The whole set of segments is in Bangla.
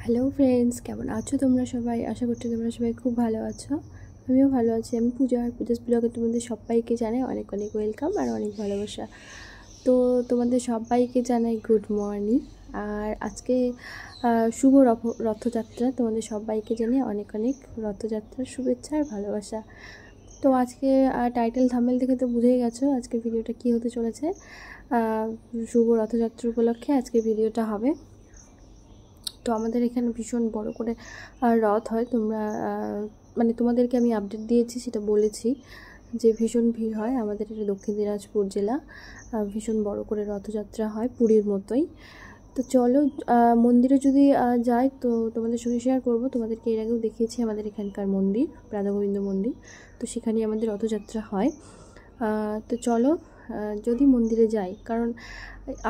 হ্যালো ফ্রেন্ডস, কেমন আছো তোমরা সবাই? আশা করছি তোমরা সবাই খুব ভালো আছো। আমিও ভালো আছি। আমি পূজা, আর পূজাস ব্লগে তোমাদের সবাইকে জানাই অনেক অনেক ওয়েলকাম আর অনেক ভালোবাসা। তো তোমাদের সবাইকে জানাই গুড মর্নিং। আর আজকে শুভ রথযাত্রা। তোমাদের সবাইকে জানাই অনেক অনেক রথযাত্রার শুভেচ্ছা আর ভালোবাসা। তো আজকে টাইটেল থাম্বনেল দেখে তো বুঝেই গেছো আজকে ভিডিওটা কী হতে চলেছে। শুভ রথযাত্রা উপলক্ষে আজকে ভিডিওটা হবে। তো আমাদের এখানে ভীষণ বড় করে রথ হয়। তোমরা মানে তোমাদেরকে আমি আপডেট দিয়েছি, সেটা বলেছি যে ভীষণ ভিড় হয়। আমাদের এটা দক্ষিণ দিনাজপুর জেলা, ভীষণ বড় করে রথযাত্রা হয় পুরীর মতোই। তো চলো মন্দিরে যদি যাই তো তোমাদের সঙ্গে শেয়ার করব। তোমাদেরকে এর আগেও দেখিয়েছি আমাদের এখানকার মন্দির, রাধাগোবিন্দ মন্দির। তো সেখানেই আমাদের রথযাত্রা হয়। তো চলো যদি মন্দিরে যাই, কারণ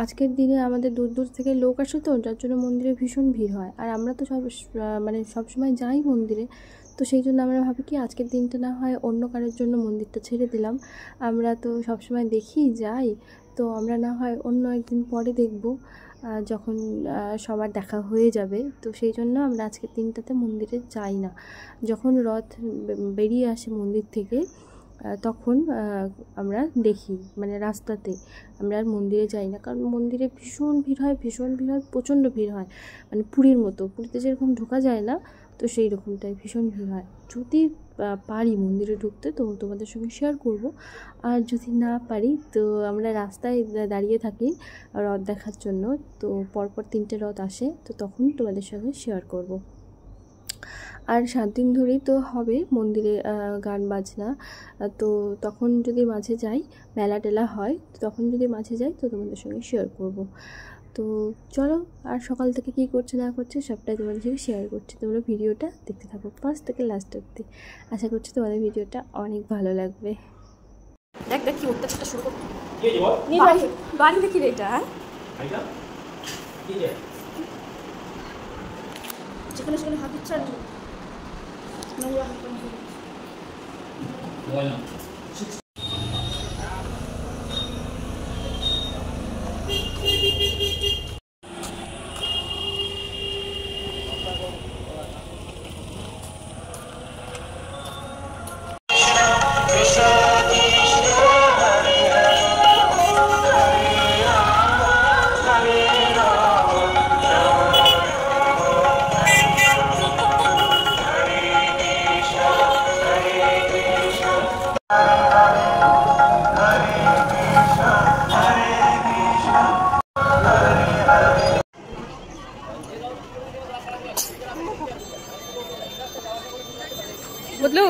আজকের দিনে আমাদের দূর দূর থেকে লোক আসে, তো যার জন্য মন্দিরে ভীষণ ভিড় হয়। আর আমরা তো সবসময় যাই মন্দিরে। তো সেই জন্য আমরা ভাবি কি আজকের দিনটা না হয় অন্য কারোর জন্য মন্দিরটা ছেড়ে দিলাম। আমরা তো সবসময় দেখি যাই, তো আমরা না হয় অন্য একদিন পরে দেখব, যখন সবার দেখা হয়ে যাবে। তো সেই জন্য আমরা আজকের দিনটাতে মন্দিরে যাই না। যখন রথ বেরিয়ে আসে মন্দির থেকে তখন আমরা দেখি, মানে রাস্তাতে। আমরা আর মন্দিরে যাই না, কারণ মন্দিরে ভীষণ ভিড় হয়, প্রচণ্ড ভিড় হয়। মানে পুরীর মতো, পুরীতে যেরকম ঢোকা যায় না, তো সেই রকমটাই ভীষণ ভিড় হয়। যদি পারি মন্দিরে ঢুকতে তো তোমাদের সঙ্গে শেয়ার করব, আর যদি না পারি তো আমরা রাস্তায় দাঁড়িয়ে থাকি রথ দেখার জন্য। তো পরপর 3টে রথ আসে, তো তখন তোমাদের সঙ্গে শেয়ার করব। আর 7 দিন ধরেই তো হবে মন্দিরে গান বাজনা। তো তখন যদি মাঝে যাই, মেলা টেলা হয়, তখন যদি মাঝে যাই তো তোমাদের সঙ্গে শেয়ার করব। তো চলো, আর সকাল থেকে কী করছে না করছে সবটাই তোমাদের সঙ্গে শেয়ার করছি। তোমরা ভিডিওটা দেখতে থাকো ফার্স্ট থেকে লাস্ট অবধি। আশা করছি তোমাদের ভিডিওটা অনেক ভালো লাগবে। দেখ দেখ কি উত্তরটা শুরু করো। বাড়ি দেখি রে এটা, যেখানে সেখানে হাত দিচ্ছে আর নোংরা হাত বদলু।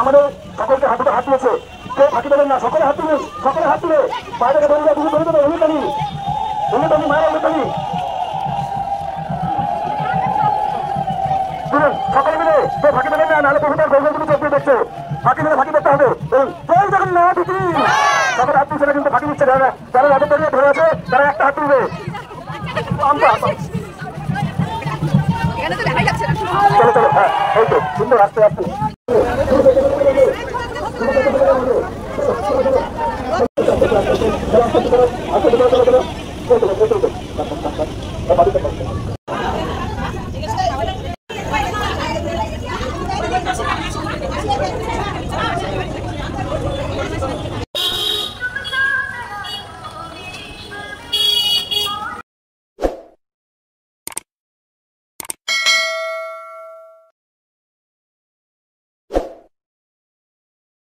আমাদের সকলকে হাতে হাত দিয়েছে, কেউ ফাঁকি দেবেন না, সকলে হাত তুলুন, সকলে হাত তুলে বাইরে ধরে দেবে, ধরে দেবে, অনুতানি মায়ের অনুতানি সকলে মিলে কেউ ফাঁকি দেবেন না, নাহলে পশুটার গল্পগুলো চোখ দিয়ে দেখছে। ফাঁকি দিলে ফাঁকি দেখতে হবে। জয় জগন্নাথ। সকলে হাত তুলছে না, কিন্তু ফাঁকি দিচ্ছে যারা যারা হাতে ধরে আছে তারা একটা হাত তুলবে। চলো চলো, হ্যাঁ এই তো সুন্দর, আস্তে আস্তে।